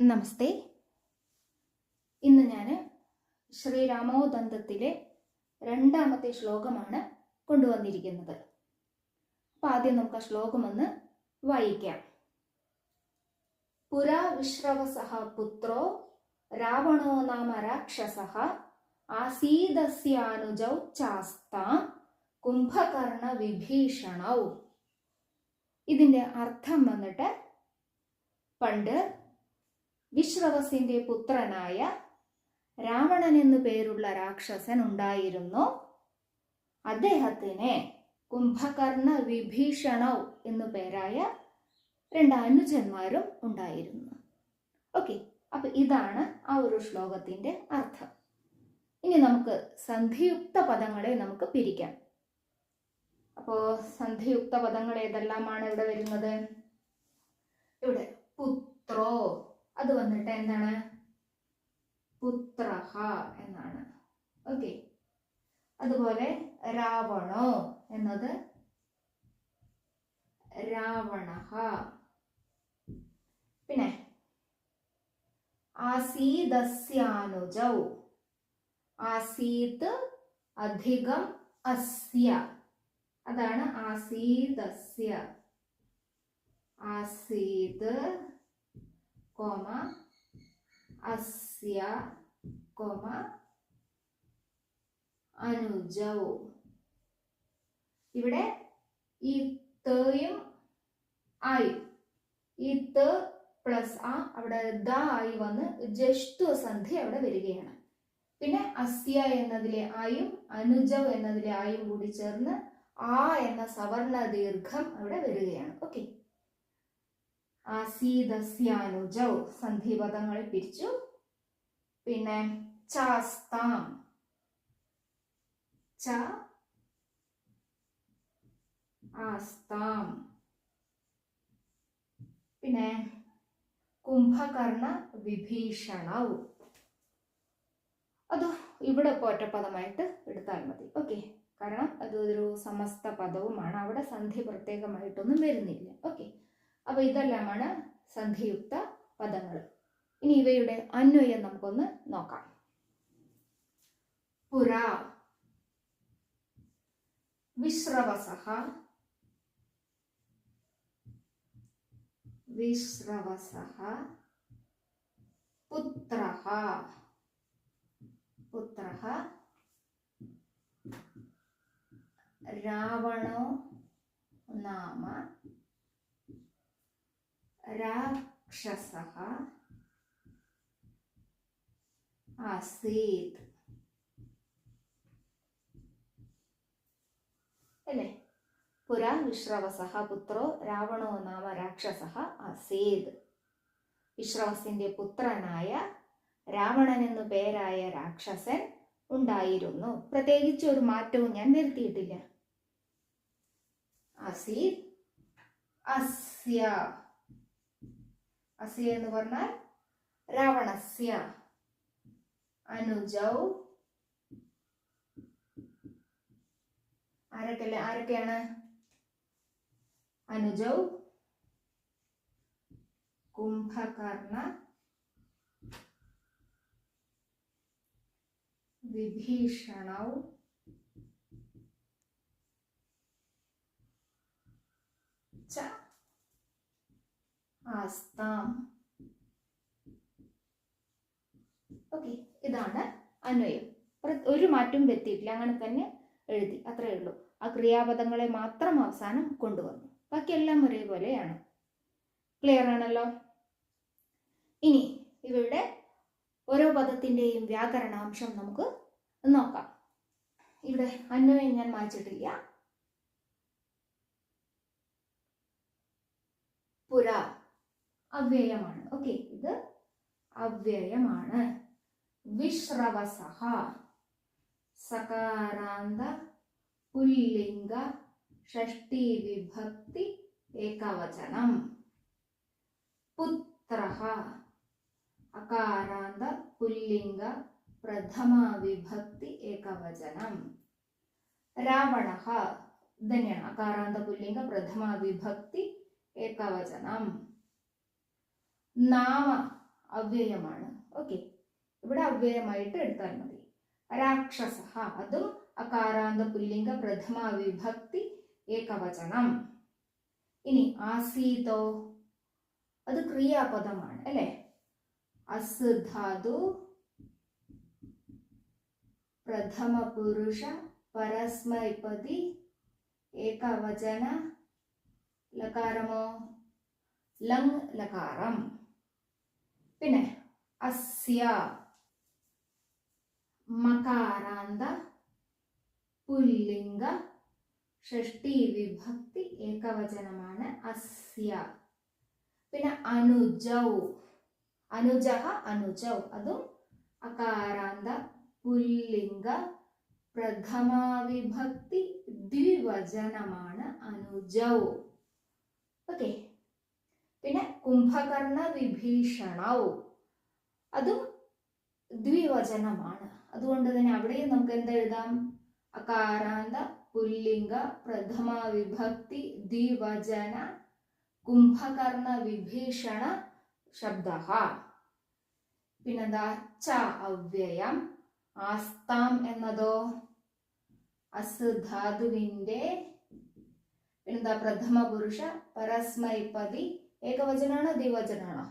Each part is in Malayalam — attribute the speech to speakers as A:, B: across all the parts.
A: നമസ്തേ. ഇന്ന് ഞാൻ ശ്രീരാമോദന്തത്തിലെ 2ാമത്തെ ശ്ലോകമാണ് കൊണ്ടുവന്നിരിക്കുന്നത്. അപ്പം ആദ്യം നമുക്ക് ആ ശ്ലോകം ഒന്ന് വായിക്കാം. പുരാ വിശ്രവസഃ പുത്രോ രാവണോ നാമ രാക്ഷസഃ ആസീദസ്യാനുജൗ ചാസ്താം കുംഭകർണ വിഭീഷണൗ. ഇതിൻ്റെ അർത്ഥം വന്നിട്ട്, പണ്ട് വിശ്രവസിന്റെ പുത്രനായ രാവണൻ എന്നു പേരുള്ള രാക്ഷസൻ ഉണ്ടായിരുന്നു. അദ്ദേഹത്തിന് കുംഭകർണ വിഭീഷണൗ എന്നു പേരായ 2 അനുജന്മാരും ഉണ്ടായിരുന്നു. ഓക്കെ, അപ്പൊ ഇതാണ് ആ ഒരു ശ്ലോകത്തിന്റെ അർത്ഥം. ഇനി നമുക്ക് സന്ധിയുക്ത പദങ്ങളെ നമുക്ക് പിരിക്കാം. അപ്പോ സന്ധിയുക്ത പദങ്ങൾ ഏതെല്ലാമാണ് ഇവിടെ വരുന്നത്? ഇവിടെ പുത്രോ, അത് വന്നിട്ട് എന്താണ്? പുത്രഹ എന്നാണ്. ഓക്കെ, അതുപോലെ രാവണോ എന്നത് രാവണഹ. പിന്നെ ആസീദസ്യാനുജൗ, ആസീത് അധികം അസ്യ, അതാണ് ആസീദസ്യ. ആസീത് കോമ അസ്യ കോമ അനുജൗ. ഇവിടെ ഈ തയും ആയും, ഈ ത പ്ലസ് ആ അവിടെ ദ ആയി വന്ന് ജഷ്ത്വ സന്ധി അവിടെ വരികയാണ്. പിന്നെ അസ്യ എന്നതിലെ ആയും അനുജൗ എന്നതിലെ ആയും കൂടി ചേർന്ന് ആ എന്ന സവർണ ദീർഘം അവിടെ വരികയാണ്. ഓക്കെ, ആസീദസ്യാനുജൗ സന്ധിപദങ്ങളെ പിരിച്ചു. പിന്നെ ചാസ്താം, ച ആസ്താം. പിന്നെ കുംഭകർണ വിഭീഷണൗ, അത് ഇവിടെ ഒറ്റപ്പദമായിട്ട് എടുത്താൽ മതി. ഓക്കെ, കാരണം അത് ഒരു സമസ്ത പദവുമാണ്, അവിടെ സന്ധി പ്രത്യേകമായിട്ടൊന്നും വരുന്നില്ല. ഓക്കെ, അപ്പൊ ഇതെല്ലാമാണ് സന്ധിയുക്ത പദങ്ങൾ. ഇനി ഇവയുടെ അന്വയം നമുക്കൊന്ന് നോക്കാം. പുരാ വിശ്രവസഃ, വിശ്രവസഃ പുത്രഃ, പുത്രഃ രാവണോ നാമ രാക്ഷസഃ ആസീത്. അല്ലേ? പുരാ വിശ്രവസഃ പുത്രോ രാവണോ നാമ രാക്ഷസഃ ആസീത്. വിശ്രവസിന്റെ പുത്രനായ രാവണൻ എന്നു പേരായ രാക്ഷസൻ ഉണ്ടായിരുന്നു. പ്രത്യേകിച്ച് ഒരു മാറ്റവും ഞാൻ വരുത്തിയിട്ടില്ല. ആസീത് അസ്യ, അസ്യ എന്ന് പറഞ്ഞാൽ രാവണസ്യ, അനുജൗ ആരൊക്കെയാണ്? അനുജൗ കുംഭകർണ വിഭീഷണൗ ച ആസ്താം. ഓക്കെ, ഇതാണ് അന്വയം. ഒരു മാറ്റവും വരുത്തിയിട്ടില്ല, അങ്ങനെ തന്നെ എഴുതി, അത്രയേ ഉള്ളൂ. ആ ക്രിയാപദങ്ങളെ മാത്രം അവസാനം കൊണ്ടുവന്നു, ബാക്കിയെല്ലാം ഒരേപോലെയാണ്. ക്ലിയർ ആണല്ലോ? ഇനി ഇവയുടെ ഓരോ പദത്തിന്റെയും വ്യാകരണാംശം നമുക്ക് നോക്കാം. ഇവിടെ അന്വയം ഞാൻ മായ്ച്ചിട്ടില്ല. പുര അവ്യയമാണ്. ഓക്കെ, ഇത് അവ്യയമാണ്. വിശ്രവസഃ സകാരാന്ത പുല്ലിംഗ ഷഷ്ഠി വിഭക്തി ഏകവചനം. പുത്രഃ അകാരാന്ത പുല്ലിംഗ പ്രഥമ വിഭക്തി ഏകവചനം. രാവണഃ ഇതന്നെയാണ്, അകാരാന്ത പുല്ലിംഗ പ്രഥമ വിഭക്തി ഏകവചനം. നാമ അവ്യയമാണ്. ഓക്കെ, ഇവിടെ അവ്യയമായിട്ട് എടുത്താൽ മതി. രാക്ഷസഃ അതും അകാരാന്ത പുല്ലിംഗ പ്രഥമ വിഭക്തി ഏകവചനം. ഇനി ആസീതോ അത് ക്രിയാപദമാണ് അല്ലെ. അസ് ധാതു പ്രഥമ പുരുഷ പരസ്മൈപതി ഏകവചന ലകാരമോ ലങ് ലകാരം. പിന്നെ അസ്യ മകാരാന്ത പുല്ലിംഗ ഷഷ്ടി വിഭക്തി ഏകവചനമാണ് അസ്യ. പിന്നെ അനുജൗ അനുജഃ അനുജൗ അതും അകാരാന്ത പുല്ലിംഗ പ്രഥമ വിഭക്തി ദ്വിവചനമാണ് അനുജൗ. ഓക്കെ, പിന്നെ കുംഭകർണ വിഭീഷണൗ അതും ദ്വിവചനമാണ്. അതുകൊണ്ട് തന്നെ അവിടെയും നമുക്ക് എന്തെഴുതാം? അകാരാന്ത പുല്ലിംഗ പ്രഥമ വിഭക്തി ദ്വിവചന കുംഭകർണ വിഭീഷണ ശബ്ദഃ. പിന്നെന്താ? ച അവ്യയം. ആസ്താം എന്നതോ അസ് ധാതുവിന്റെ പിന്നെന്താ? പ്രഥമ പുരുഷ പരസ്മൈപതി ഏകവചനാണോ ദ്വിവചനാണോ?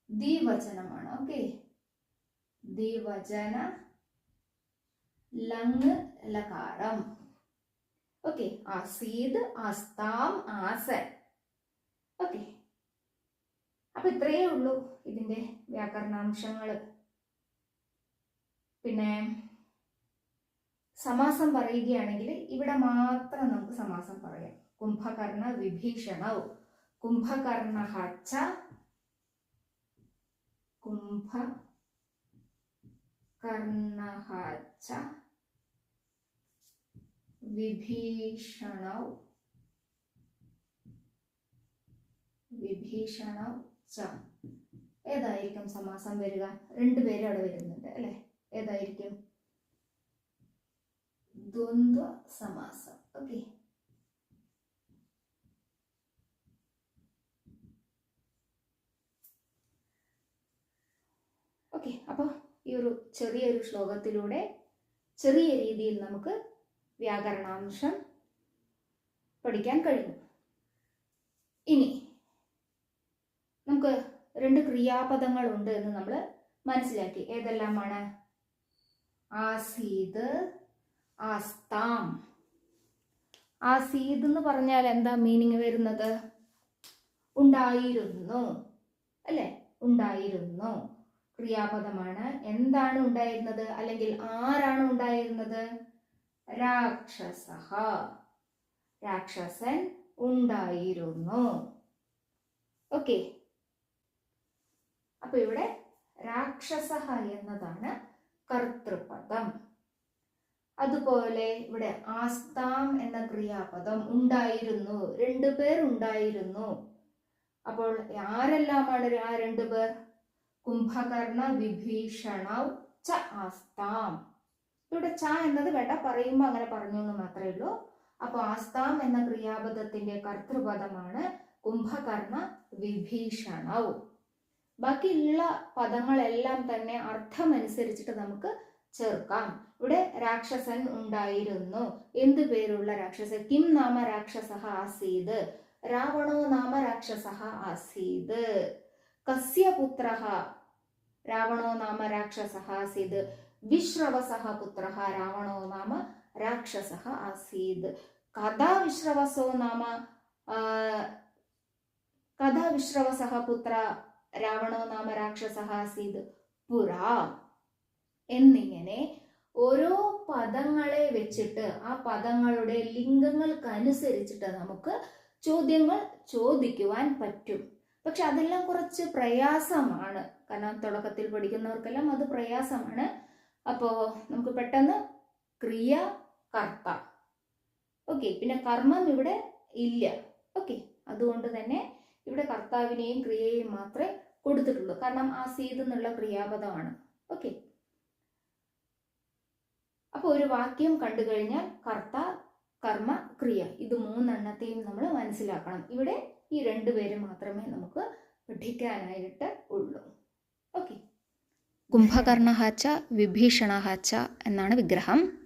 A: ദ്വിവചനമാണ്. ഓക്കെ, ദ്വിവചന ലങ് ലകാരം. ഓക്കെ, ആസീദ് ആസ്താം ആസൻ. ഓക്കെ, അപ്പൊ ഇത്രയേ ഉള്ളൂ ഇതിന്റെ വ്യാകരണാംശങ്ങള്. പിന്നെ സമാസം പറയുകയാണെങ്കിൽ ഇവിടെ മാത്രം നമുക്ക് സമാസം പറയാം. കുംഭകർണ വിഭീഷണൗ കുംഭകർണഃ ച കുംഭകർണഃ ച വിഭീഷണൗ വിഭീഷണൗ ച. ഏതായിരിക്കും സമാസം വരിക? രണ്ടുപേരും അവിടെ വരുന്നുണ്ട് അല്ലെ. ഏതായിരിക്കും? ദ്വന്ദ്വ സമാസം. Okay, okay. അപ്പോൾ ഈ ഒരു ചെറിയൊരു ശ്ലോകത്തിലൂടെ ചെറിയ രീതിയിൽ നമുക്ക് വ്യാകരണാംശം പഠിക്കാൻ കഴിഞ്ഞു. ഇനി നമുക്ക് രണ്ട് ക്രിയാപദങ്ങൾ ഉണ്ട് എന്ന് നമ്മൾ മനസ്സിലാക്കി. ഏതെല്ലാമാണ്? ആസീദ് ആസ്താം. ആസീദ് എന്ന് പറഞ്ഞാൽ എന്താ മീനിങ് വരുന്നത്? ഉണ്ടായിരുന്നു അല്ലെ. ഉണ്ടായിരുന്നു ക്രിയാപദമാണ്. എന്താണ് ഉണ്ടായിരുന്നത്? അല്ലെങ്കിൽ ആരാണ് ഉണ്ടായിരുന്നത്? രാക്ഷസഃ. രാക്ഷസൻ ഉണ്ടായിരുന്നു. ഓക്കെ, അപ്പൊ ഇവിടെ രാക്ഷസഃ എന്നതാണ് കർത്തൃപദം. അതുപോലെ ഇവിടെ ആസ്താം എന്ന ക്രിയാപദം ഉണ്ടായിരുന്നു. രണ്ടുപേർ ഉണ്ടായിരുന്നു. അപ്പോൾ ആരെല്ലാമാണ് ആ രണ്ടുപേർ? കുംഭകർണ വിഭീഷണൗ ച ആസ്താം. ഇവിടെ ച എന്നത് വേണ്ട, പറയുമ്പോൾ അങ്ങനെ പറഞ്ഞു എന്ന് മാത്രമേ ഉള്ളൂ. അപ്പൊ ആസ്താം എന്ന ക്രിയാപദത്തിന്റെ കർത്തൃപദമാണ് കുംഭകർണ വിഭീഷണൗ. ബാക്കിയുള്ള പദങ്ങളെല്ലാം തന്നെ അർത്ഥമനുസരിച്ചിട്ട് നമുക്ക് ചേർക്കാം. ഇവിടെ രാക്ഷസൻ ഉണ്ടായിരുന്നു. എന്തു പേരുള്ള രാക്ഷസൻ? കിം നാമ രാക്ഷസഃ ആസീത്. രാവണോ നാമ രാക്ഷസഃ ആസീത്. കസ്യ പുത്രഃ രാവണോ നാമ രാക്ഷസഃ ആസീത്. വിശ്രവസഃ പുത്രഃ രാവണോ നാമ രാക്ഷസഃ ആസീത്. കഥാ വിശ്രവസോ നാമ കഥാ വിശ്രവസഃ പുത്ര രാവണോ നാമ രാക്ഷസഃ ആസീത് പുരാ. എന്നിങ്ങനെ ഓരോ പദങ്ങളെ വെച്ചിട്ട് ആ പദങ്ങളുടെ ലിംഗങ്ങൾക്കനുസരിച്ചിട്ട് നമുക്ക് ചോദ്യങ്ങൾ ചോദിക്കുവാൻ പറ്റും. പക്ഷെ അതെല്ലാം കുറച്ച് പ്രയാസമാണ്. കാരണം തുടക്കത്തിൽ പഠിക്കുന്നവർക്കെല്ലാം അത് പ്രയാസമാണ്. അപ്പോ നമുക്ക് പെട്ടെന്ന് ക്രിയ കർത്ത. ഓക്കെ, പിന്നെ കർമ്മം ഇവിടെ ഇല്ല. ഓക്കെ, അതുകൊണ്ട് തന്നെ ഇവിടെ കർത്താവിനെയും ക്രിയയെയും മാത്രമേ കൊടുത്തിട്ടുള്ളൂ. കാരണം ആസീദ് എന്നുള്ള ക്രിയാപദമാണ്. ഓക്കെ, അപ്പൊ ഒരു വാക്യം കണ്ടു കഴിഞ്ഞാൽ കർത്ത കർമ്മ ക്രിയ ഇത് മൂന്നെണ്ണത്തെയും നമ്മൾ മനസ്സിലാക്കണം. ഇവിടെ ഈ രണ്ടുപേരും മാത്രമേ നമുക്ക് പഠിക്കാനായിട്ട് ഉള്ളൂ. ഓക്കെ.
B: കുംഭകർണഃ ച വിഭീഷണഃ ച എന്നാണ് വിഗ്രഹം.